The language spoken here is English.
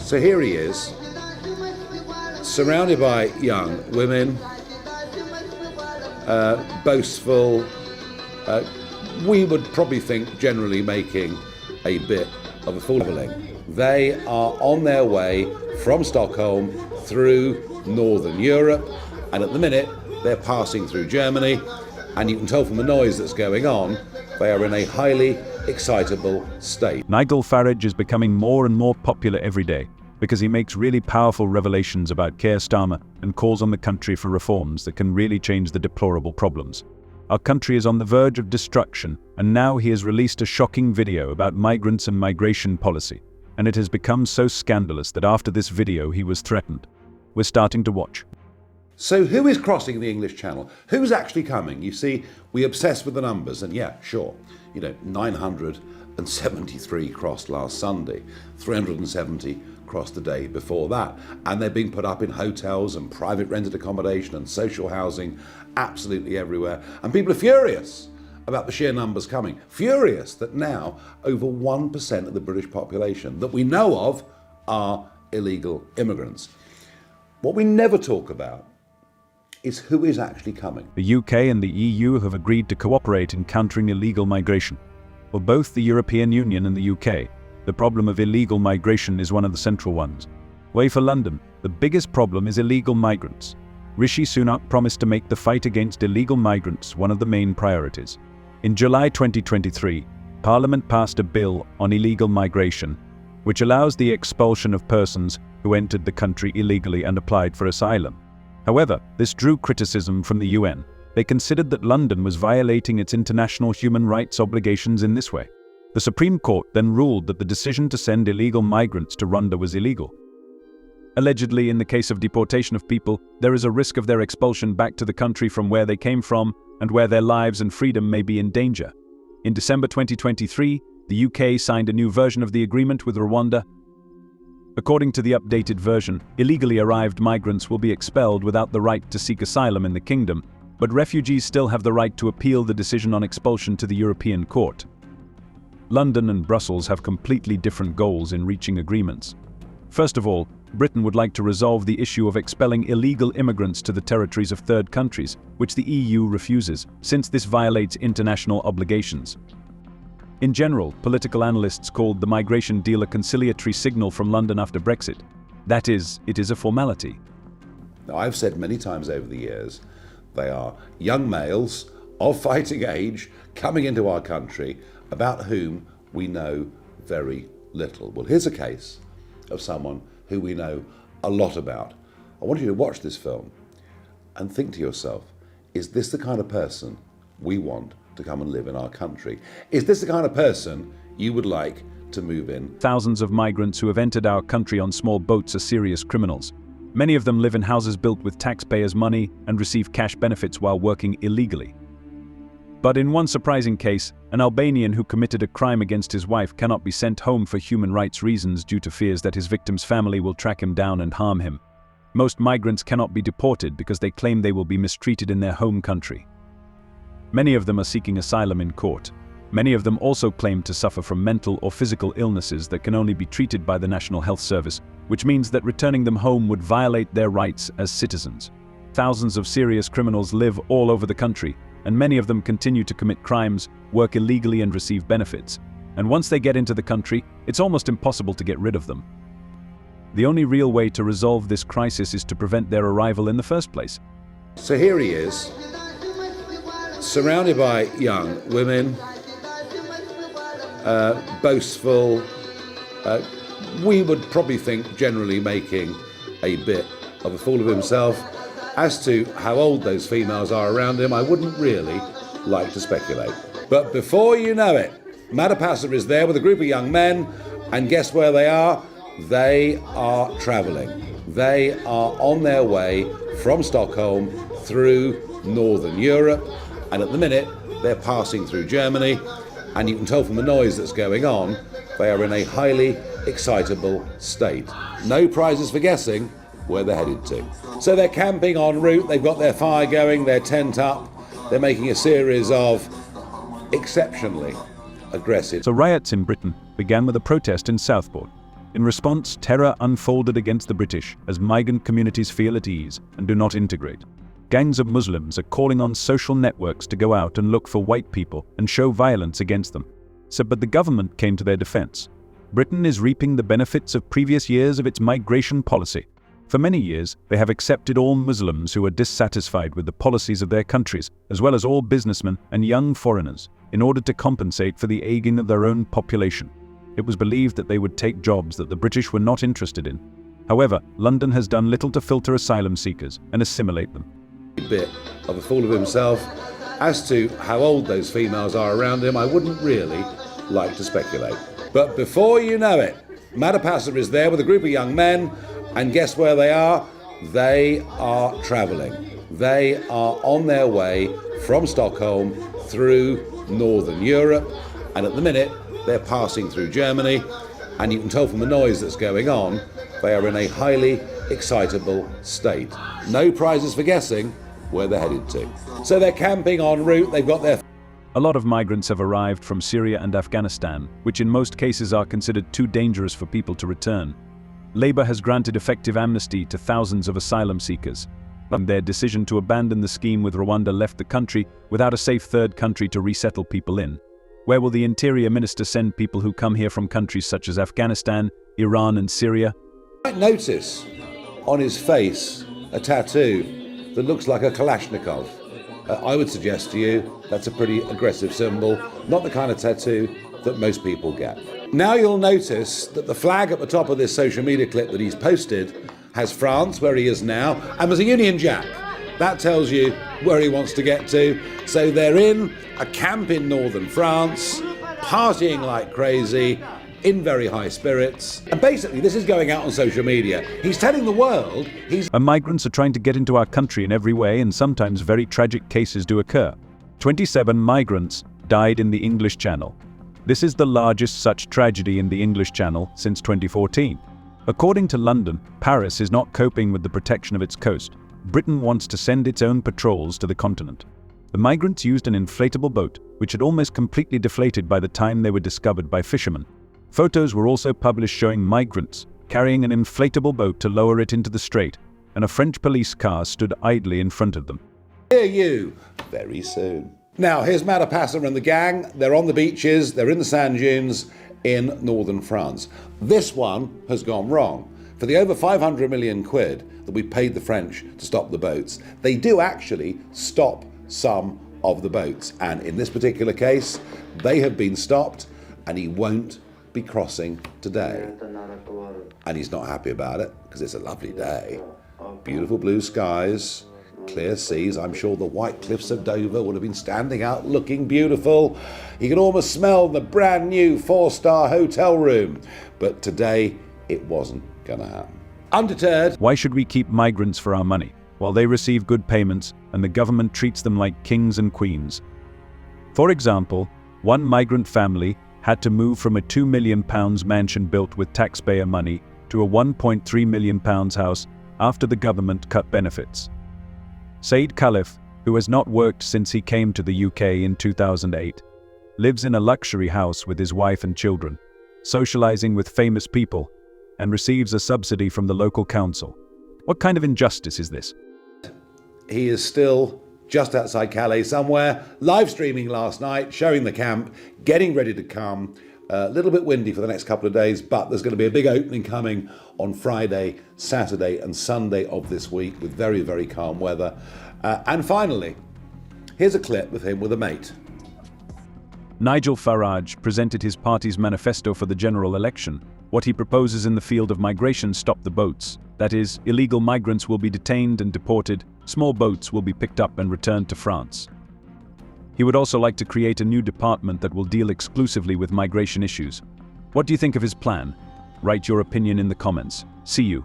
So here he is, surrounded by young women, boastful, we would probably think generally making a bit of a fool of them. They are on their way from Stockholm through Northern Europe, and at the minute they're passing through Germany, and you can tell from the noise that's going on, they are in a highly excitable state. Nigel Farage is becoming more and more popular every day because he makes really powerful revelations about Keir Starmer and calls on the country for reforms that can really change the deplorable problems. Our country is on the verge of destruction, and now he has released a shocking video about migrants and migration policy, and it has become so scandalous that after this video he was threatened. We're starting to watch. So who is crossing the English Channel? Who's actually coming? You see, we obsess with the numbers, and yeah, sure, 973 crossed last Sunday, 370 crossed the day before that, and they're being put up in hotels and private rented accommodation and social housing absolutely everywhere, and people are furious about the sheer numbers coming, furious that now over 1% of the British population that we know of are illegal immigrants. What we never talk about is who is actually coming. The UK and the EU have agreed to cooperate in countering illegal migration. For both the European Union and the UK, the problem of illegal migration is one of the central ones. Way for London, the biggest problem is illegal migrants. Rishi Sunak promised to make the fight against illegal migrants one of the main priorities. In July 2023, Parliament passed a bill on illegal migration, which allows the expulsion of persons who entered the country illegally and applied for asylum. However, this drew criticism from the UN. They considered that London was violating its international human rights obligations in this way. The Supreme Court then ruled that the decision to send illegal migrants to Rwanda was illegal. Allegedly, in the case of deportation of people, there is a risk of their expulsion back to the country from where they came from and where their lives and freedom may be in danger. In December 2023, the UK signed a new version of the agreement with Rwanda. According to the updated version, illegally arrived migrants will be expelled without the right to seek asylum in the kingdom, but refugees still have the right to appeal the decision on expulsion to the European Court. London and Brussels have completely different goals in reaching agreements. First of all, Britain would like to resolve the issue of expelling illegal immigrants to the territories of third countries, which the EU refuses, since this violates international obligations. In general, political analysts called the migration deal a conciliatory signal from London after Brexit. That is, it is a formality. Now, I've said many times over the years, they are young males of fighting age coming into our country about whom we know very little. Well, here's a case of someone who we know a lot about. I want you to watch this film and think to yourself, is this the kind of person we want to come and live in our country? Is this the kind of person you would like to move in? Thousands of migrants who have entered our country on small boats are serious criminals. Many of them live in houses built with taxpayers' money and receive cash benefits while working illegally. But in one surprising case, an Albanian who committed a crime against his wife cannot be sent home for human rights reasons due to fears that his victim's family will track him down and harm him. Most migrants cannot be deported because they claim they will be mistreated in their home country. Many of them are seeking asylum in court. Many of them also claim to suffer from mental or physical illnesses that can only be treated by the National Health Service, which means that returning them home would violate their rights as citizens. Thousands of serious criminals live all over the country, and many of them continue to commit crimes, work illegally and receive benefits. And once they get into the country, it's almost impossible to get rid of them. The only real way to resolve this crisis is to prevent their arrival in the first place. So here he is, surrounded by young women, boastful, we would probably think generally making a bit of a fool of himself. As to how old those females are around him, I wouldn't really like to speculate. But before you know it, Madapasa is there with a group of young men, and guess where they are? They are travelling. They are on their way from Stockholm through Northern Europe, and at the minute they're passing through Germany, and you can tell from the noise that's going on, they are in a highly excitable state. No prizes for guessing where they're headed to. So they're camping en route, they've got their fire going, their tent up, they're making a series of exceptionally aggressive. So riots in Britain began with a protest in Southport. In response, terror unfolded against the British as migrant communities feel at ease and do not integrate. Gangs of Muslims are calling on social networks to go out and look for white people and show violence against them. But the government came to their defense. Britain is reaping the benefits of previous years of its migration policy. For many years, they have accepted all Muslims who are dissatisfied with the policies of their countries, as well as all businessmen and young foreigners, in order to compensate for the aging of their own population. It was believed that they would take jobs that the British were not interested in. However, London has done little to filter asylum seekers and assimilate them. A bit of a fool of himself. As to how old those females are around him, I wouldn't really like to speculate. But before you know it, Matapasa is there with a group of young men, and guess where they are? They are travelling. They are on their way from Stockholm through Northern Europe, and at the minute they're passing through Germany, and you can tell from the noise that's going on, they are in a highly excitable state. No prizes for guessing where they're headed to. So they're camping en route, they've got their... A lot of migrants have arrived from Syria and Afghanistan, which in most cases are considered too dangerous for people to return. Labour has granted effective amnesty to thousands of asylum seekers. Their decision to abandon the scheme with Rwanda left the country without a safe third country to resettle people in. Where will the Interior Minister send people who come here from countries such as Afghanistan, Iran and Syria? You might notice on his face a tattoo that looks like a Kalashnikov. I would suggest to you that's a pretty aggressive symbol, not the kind of tattoo that most people get. Now you'll notice that the flag at the top of this social media clip that he's posted has France, where he is now, and there's a Union Jack. That tells you where he wants to get to. So they're in a camp in northern France, partying like crazy, in very high spirits. And basically this is going out on social media. He's telling the world Migrants are trying to get into our country in every way, and sometimes very tragic cases do occur. 27 migrants died in the English Channel. This is the largest such tragedy in the English Channel since 2014. According to London, Paris is not coping with the protection of its coast. Britain wants to send its own patrols to the continent. The migrants used an inflatable boat, which had almost completely deflated by the time they were discovered by fishermen. Photos were also published showing migrants carrying an inflatable boat to lower it into the strait, and a French police car stood idly in front of them. hear you very soon. Now, here's Matapasa and the gang. They're on the beaches, they're in the sand dunes in northern France. This one has gone wrong. For the over 500 million quid that we paid the French to stop the boats, they do actually stop some of the boats. And in this particular case, they have been stopped and he won't be crossing today. And he's not happy about it because it's a lovely day. Beautiful blue skies, clear seas. I'm sure the white cliffs of Dover would have been standing out looking beautiful. You can almost smell the brand new 4-star hotel room. But today it wasn't going to happen. Undeterred. Why should we keep migrants for our money while they receive good payments and the government treats them like kings and queens? For example, one migrant family had to move from a £2 million mansion built with taxpayer money to a £1.3 million house after the government cut benefits. Said Khalif, who has not worked since he came to the UK in 2008, lives in a luxury house with his wife and children, socializing with famous people, and receives a subsidy from the local council. What kind of injustice is this? He is still just outside Calais somewhere, live streaming last night, showing the camp, getting ready to come. A little bit windy for the next couple of days, but there's going to be a big opening coming on Friday, Saturday and Sunday of this week with very, very calm weather. And finally, here's a clip with him with a mate. Nigel Farage presented his party's manifesto for the general election. What he proposes in the field of migration: stop the boats. That is, illegal migrants will be detained and deported, small boats will be picked up and returned to France. He would also like to create a new department that will deal exclusively with migration issues. What do you think of his plan? Write your opinion in the comments. See you.